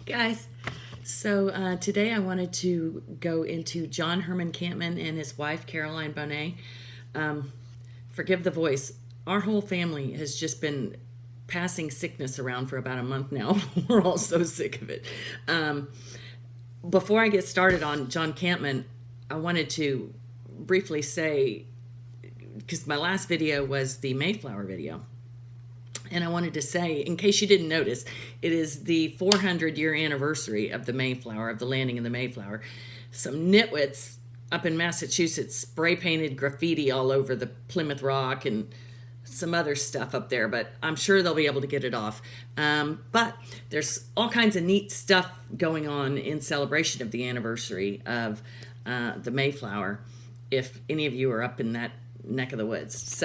Guys, so today I wanted to go into John Herman Kampmann and his wife Caroline Bonnet. Forgive the voice. Our whole family has just been passing sickness around for about a month now. We're all so sick of it. Before I get started on John Kampmann, I wanted to briefly say, because my last video was the Mayflower video, and I wanted to say, in case you didn't notice, it is the 400-year anniversary of the Mayflower, of the landing of the Mayflower. Some nitwits up in Massachusetts spray painted graffiti all over the Plymouth Rock and some other stuff up there, but I'm sure they'll be able to get it off. But there's all kinds of neat stuff going on in celebration of the anniversary of the Mayflower, if any of you are up in that neck of the woods.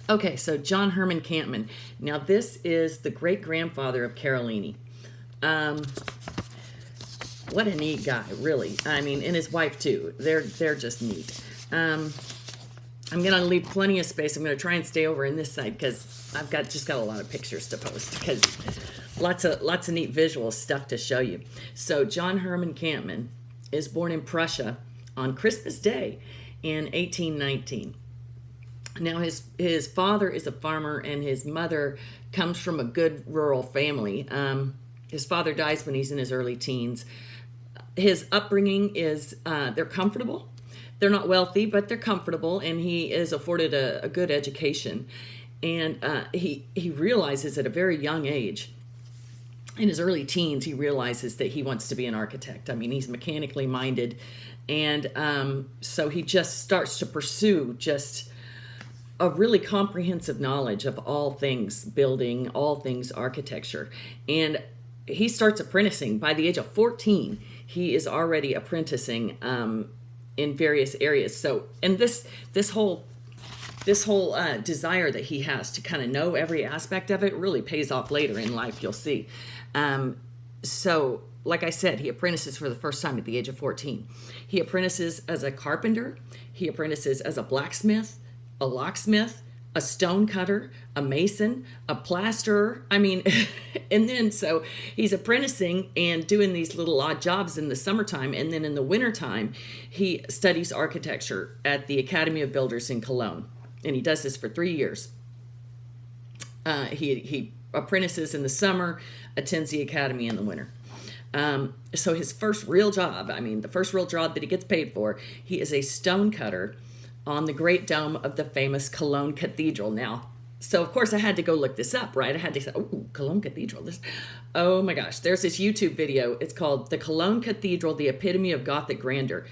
Okay, so John Herman Kampmann. Now, this is the great-grandfather of Caroline. What a neat guy, really. I mean, and his wife, too. They're just neat. I'm going to leave plenty of space. I'm going to try and stay over in this side because I've just got a lot of pictures to post, because lots of neat visual stuff to show you. So John Herman Kampmann is born in Prussia on Christmas Day in 1819. Now, his father is a farmer, and his mother comes from a good rural family. His father dies when he's in his early teens. His upbringing is, they're comfortable. They're not wealthy, but they're comfortable, and he is afforded a good education. And he realizes at a very young age, in his early teens, he realizes that he wants to be an architect. I mean, he's mechanically minded. And so he just starts to pursue just a really comprehensive knowledge of all things building, all things architecture. And he starts apprenticing. By the age of 14, he is already apprenticing in various areas. So, and this whole desire that he has to kind of know every aspect of it really pays off later in life, you'll see. So, like I said, he apprentices for the first time at the age of 14. He apprentices as a carpenter. He apprentices as a blacksmith, a locksmith, a stone cutter, a mason, a plasterer. I mean, and then so he's apprenticing and doing these little odd jobs in the summertime. And then in the wintertime, he studies architecture at the Academy of Builders in Cologne. And he does this for 3 years. He apprentices in the summer, attends the academy in the winter. So his first real job, the first real job that he gets paid for, he is a stone cutter on the great dome of the famous Cologne Cathedral. Now, so of course I had to go look this up, right? I had to say, oh, Cologne Cathedral. Oh my gosh, there's this YouTube video. It's called The Cologne Cathedral, the Epitome of Gothic Grandeur.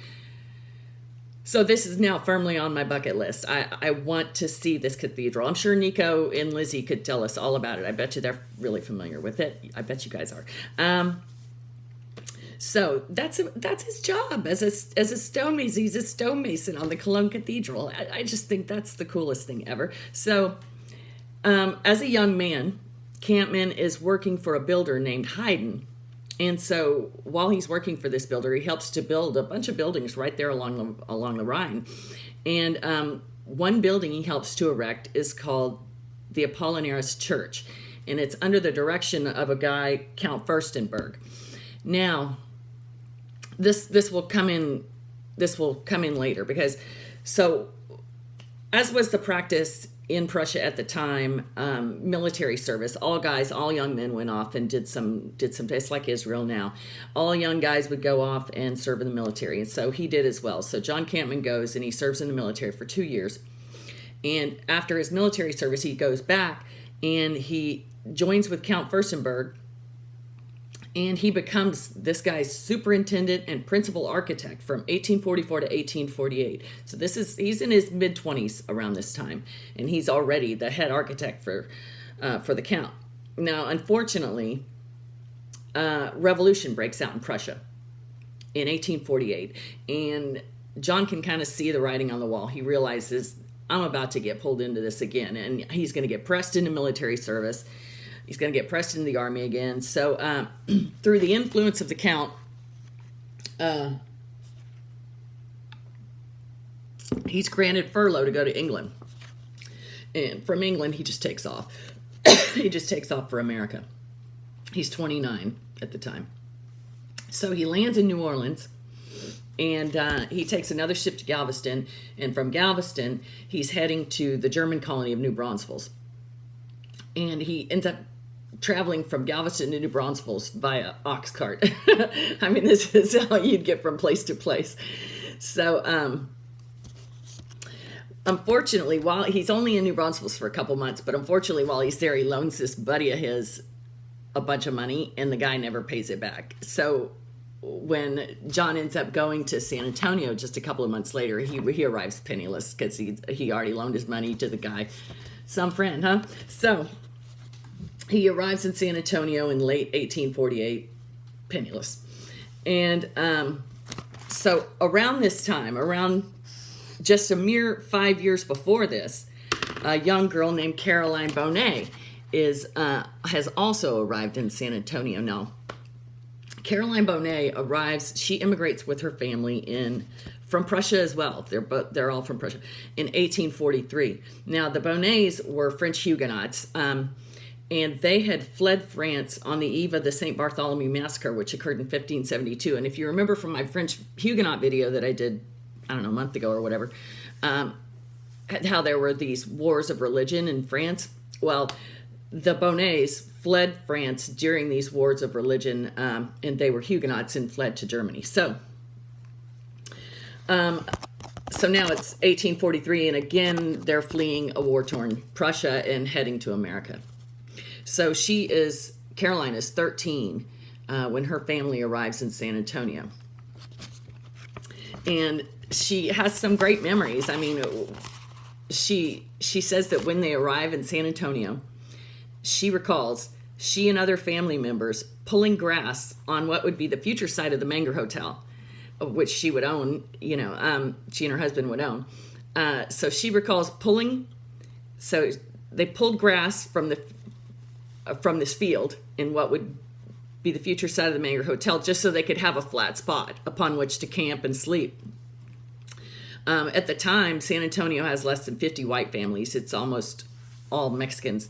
So this is now firmly on my bucket list. I want to see this cathedral. I'm sure Nico and Lizzie could tell us all about it. I bet you they're really familiar with it. I bet you guys are. So that's his job as a stonemason. He's a stonemason on the Cologne Cathedral. I just think that's the coolest thing ever. So as a young man, Kampmann is working for a builder named Haydn. And so while he's working for this builder, he helps to build a bunch of buildings right there along the Rhine. And one building he helps to erect is called the Apollinaris Church. And it's under the direction of a guy, Count Furstenberg. Now, this will come in later, because so as was the practice in Prussia at the time, military service, all young men went off and did some it's like Israel now. All young guys would go off and serve in the military, and so he did as well. So John Kampmann goes and he serves in the military for 2 years. And after his military service, he goes back and he joins with Count Furstenberg. And he becomes this guy's superintendent and principal architect from 1844 to 1848. So he's in his mid-20s around this time, and he's already the head architect for the Count. Now, unfortunately, revolution breaks out in Prussia in 1848, and John can kind of see the writing on the wall. He realizes, I'm about to get pulled into this again, and he's going to get pressed into military service. He's going to get pressed into the army again. So through the influence of the Count, he's granted furlough to go to England. And from England, he just takes off. He just takes off for America. He's 29 at the time. So he lands in New Orleans, and he takes another ship to Galveston, and from Galveston, he's heading to the German colony of New Braunfels. And he ends up traveling from Galveston to New Braunfels via ox cart. I mean, this is how you'd get from place to place. So, unfortunately, while he's only in New Braunfels for a couple months, but unfortunately, while he's there, he loans this buddy of his a bunch of money, and the guy never pays it back. So when John ends up going to San Antonio just a couple of months later, he arrives penniless because he already loaned his money to the guy, some friend, huh? So he arrives in San Antonio in late 1848, penniless. And so around this time, around just a mere 5 years before this, a young girl named Caroline Bonnet has also arrived in San Antonio. Now, Caroline Bonnet arrives. She immigrates with her family from Prussia as well. They're all from Prussia in 1843. Now, the Bonnets were French Huguenots, and they had fled France on the eve of the St. Bartholomew Massacre, which occurred in 1572. And if you remember from my French Huguenot video that I did, I don't know, a month ago or whatever, how there were these wars of religion in France. Well, the Bonnets fled France during these wars of religion, and they were Huguenots and fled to Germany. So now it's 1843, and again, they're fleeing a war-torn Prussia and heading to America. So Caroline is 13 when her family arrives in San Antonio. And she has some great memories. I mean, she says that when they arrive in San Antonio, she recalls she and other family members pulling grass on what would be the future site of the Menger Hotel, which she would own, she and her husband would own. So she recalls so they pulled grass from this field in what would be the future site of the Menger Hotel, just so they could have a flat spot upon which to camp and sleep. At the time, San Antonio has less than 50 white families. It's almost all Mexicans.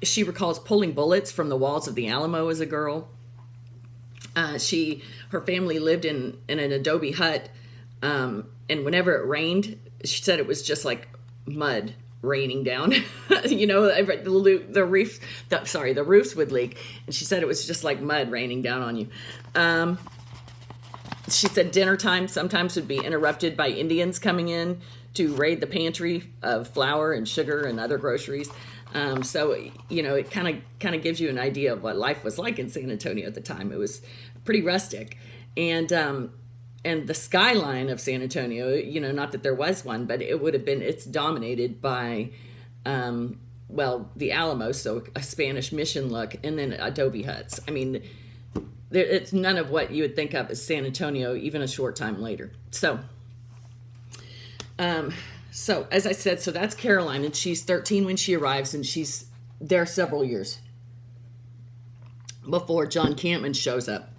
She recalls pulling bullets from the walls of the Alamo as a girl. Her family lived in an adobe hut, and whenever it rained, she said it was just like mud raining down. The roofs would leak, and she said it was just like mud raining down on you. She said dinner time sometimes would be interrupted by Indians coming in to raid the pantry of flour and sugar and other groceries. So it kind of gives you an idea of what life was like in San Antonio at the time. It was pretty rustic, and the skyline of San Antonio, not that there was one, but it's dominated by, the Alamo, so a Spanish mission look, and then adobe huts. I mean, it's none of what you would think of as San Antonio, even a short time later. So as I said, so that's Caroline, and she's 13 when she arrives, and she's there several years before John Kampmann shows up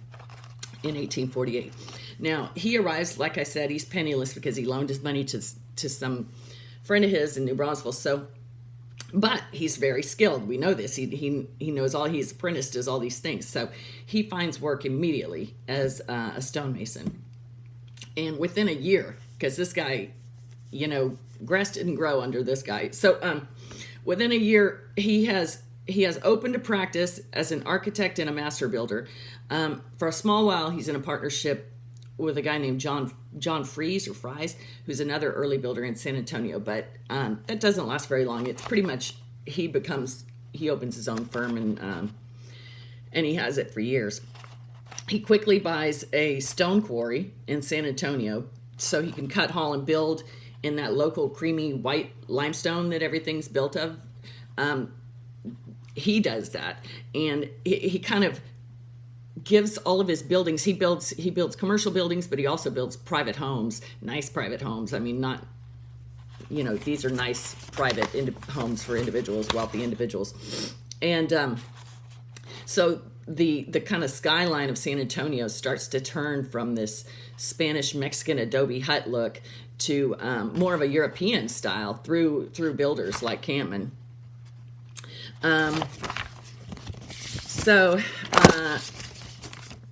in 1848. Now, he arrives, like I said, he's penniless because he loaned his money to some friend of his in New Braunfels. But he's very skilled. We know this. He knows he's apprenticed, does all these things. So he finds work immediately as a stonemason. And within a year, because this guy, grass didn't grow under this guy. So within a year, he has opened a practice as an architect and a master builder. For a small while, he's in a partnership with a guy named John Fries, who's another early builder in San Antonio. But that doesn't last very long. It's pretty much he opens his own firm, and he has it for years. He quickly buys a stone quarry in San Antonio so he can cut, haul, and build in that local creamy white limestone that everything's built of. He does that, and he kind of gives all of his buildings. He builds commercial buildings, but he also builds private homes, nice private homes. I mean, not, these are nice private homes for individuals, wealthy individuals. And so the kind of skyline of San Antonio starts to turn from this Spanish Mexican adobe hut look to more of a European style through builders like Kampmann. So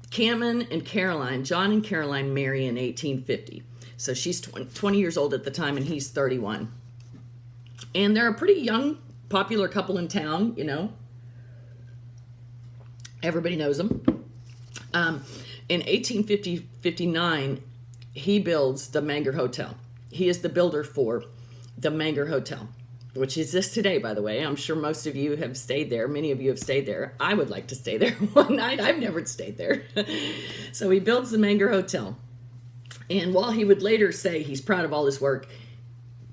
Kampmann and Caroline, John and Caroline marry in 1850. So she's 20 years old at the time, and he's 31. And they're a pretty young, popular couple in town, you know. Everybody knows them. In 1859, he builds the Menger Hotel. He is the builder for the Menger Hotel, which exists today, by the way. I'm sure most of you have stayed there. Many of you have stayed there. I would like to stay there one night. I've never stayed there. So he builds the Menger Hotel. And while he would later say he's proud of all his work,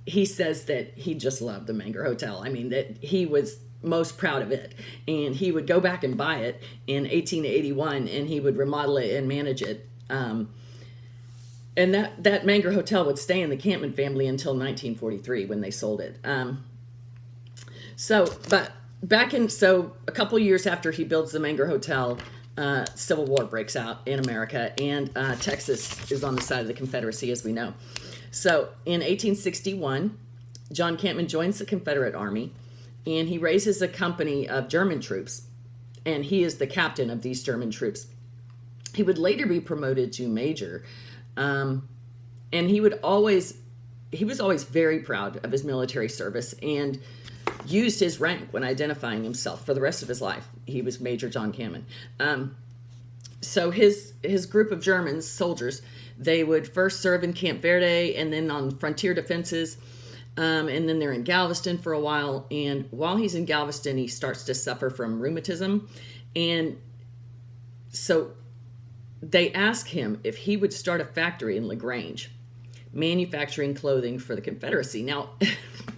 he says that he just loved the Menger Hotel. I mean, that he was most proud of it. And he would go back and buy it in 1881, and he would remodel it and manage it. And that Menger Hotel would stay in the Kampmann family until 1943 when they sold it. So a couple years after he builds the Menger Hotel, Civil War breaks out in America, and Texas is on the side of the Confederacy, as we know. So in 1861, John Kampmann joins the Confederate Army, and he raises a company of German troops, and he is the captain of these German troops. He would later be promoted to major, and he was always very proud of his military service and used his rank when identifying himself for the rest of his life. He was Major John Kampmann. So his group of Germans, soldiers, they would first serve in Camp Verde and then on frontier defenses, and then they're in Galveston for a while. And while he's in Galveston, he starts to suffer from rheumatism. And so they ask him if he would start a factory in LaGrange, manufacturing clothing for the Confederacy. Now,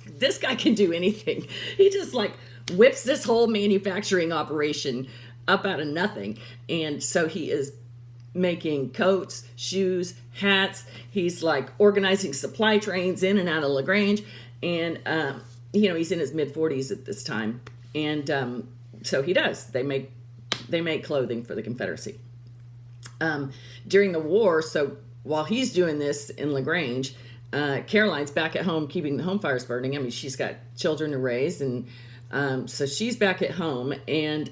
this guy can do anything. He just like whips this whole manufacturing operation up out of nothing. And so he is making coats, shoes, hats. He's like organizing supply trains in and out of LaGrange. And, he's in his mid-40s at this time. And so he does. They make clothing for the Confederacy. During the war, so while he's doing this in LaGrange, Caroline's back at home keeping the home fires burning. I mean, she's got children to raise, and so she's back at home. And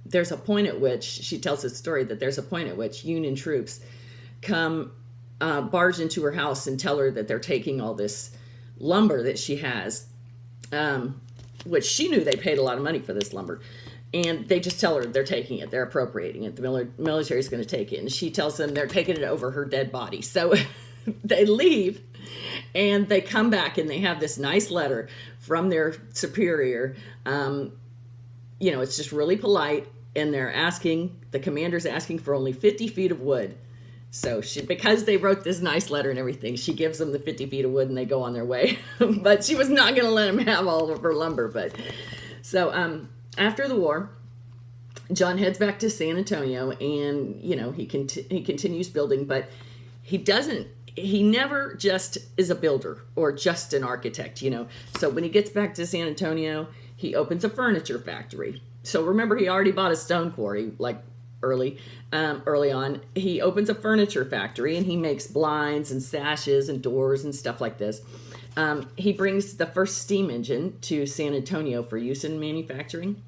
there's a point at which, she tells this story, that there's a point at which Union troops come barge into her house and tell her that they're taking all this lumber that she has, which she knew they paid a lot of money for this lumber. And they just tell her they're taking it. They're appropriating it. The military is going to take it. And she tells them they're taking it over her dead body. So they leave, and they come back, and they have this nice letter from their superior. It's just really polite. And the commander's asking for only 50 feet of wood. So because they wrote this nice letter and everything, she gives them the 50 feet of wood, and they go on their way. But she was not going to let them have all of her lumber. After the war, John heads back to San Antonio, and, he continues building, but he never just is a builder or just an architect, So when he gets back to San Antonio, he opens a furniture factory. So remember, he already bought a stone quarry, like early on. He opens a furniture factory, and he makes blinds and sashes and doors and stuff like this. He brings the first steam engine to San Antonio for use in manufacturing.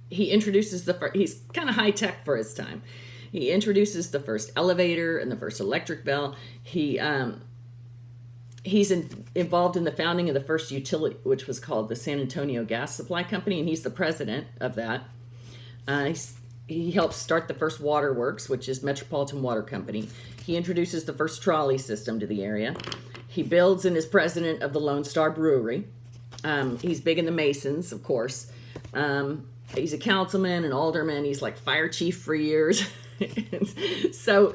He introduces he's kind of high tech for his time. He introduces the first elevator and the first electric bell. He's involved in the founding of the first utility, which was called the San Antonio Gas Supply Company, and he's the president of that. He helps start the first waterworks, which is Metropolitan Water Company. He introduces the first trolley system to the area. He builds and is president of the Lone Star Brewery. He's big in the Masons, of course. He's a councilman and alderman. He's like fire chief for years. So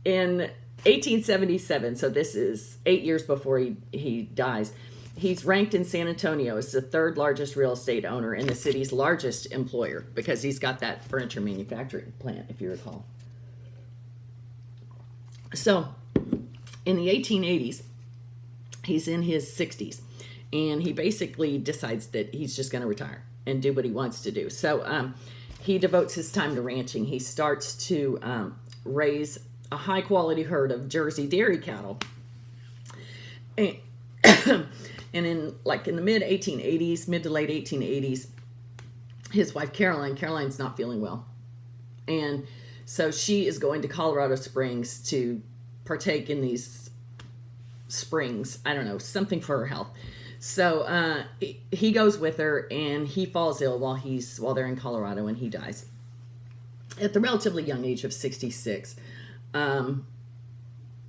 in 1877, so this is 8 years before he dies, he's ranked in San Antonio as the third largest real estate owner and the city's largest employer, because he's got that furniture manufacturing plant, if you recall. So in the 1880s, he's in his 60s, and he basically decides that he's just going to retire and do what he wants to do. So he devotes his time to ranching. He starts to raise a high quality herd of Jersey dairy cattle. And, and in the mid to late 1880s, his wife Caroline's not feeling well. And so she is going to Colorado Springs to partake in these springs. I don't know, something for her health. So he goes with her, and he falls ill while they're in Colorado, and he dies at the relatively young age of 66.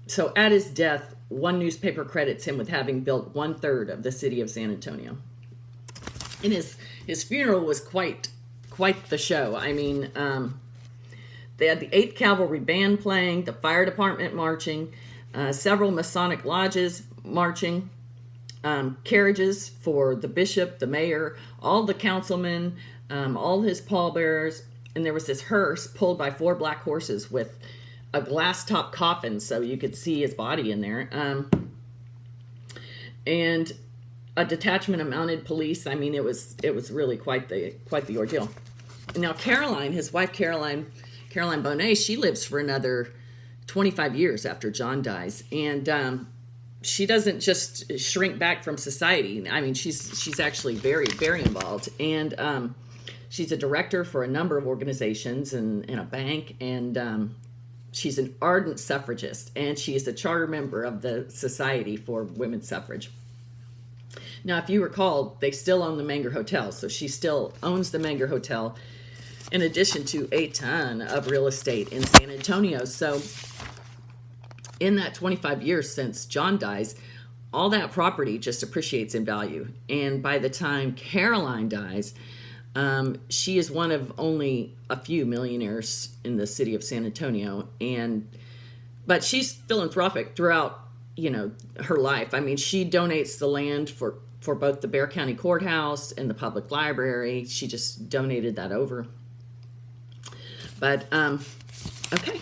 So at his death, one newspaper credits him with having built 1/3 of the city of San Antonio. And his funeral was quite the show. I mean, they had the 8th Cavalry Band playing, the fire department marching, several Masonic lodges marching, carriages for the bishop, the mayor, all the councilmen, all his pallbearers, and there was this hearse pulled by 4 black horses with a glass top coffin so you could see his body in there, and a detachment of mounted police. I mean, it was really quite the ordeal. Now Caroline, his wife Caroline Bonnet, she lives for another 25 years after John dies, and she doesn't just shrink back from society. I mean, she's actually very, very involved, and she's a director for a number of organizations and a bank, and she's an ardent suffragist, and she is a charter member of the Society for Women's Suffrage. Now, if you recall, they still own the Menger Hotel, so she still owns the Menger Hotel, in addition to a ton of real estate in San Antonio. So in that 25 years since John dies, all that property just appreciates in value. And by the time Caroline dies, she is one of only a few millionaires in the city of San Antonio. But she's philanthropic throughout, her life. I mean, she donates the land for both the Bexar County Courthouse and the public library. She just donated that over. But, okay.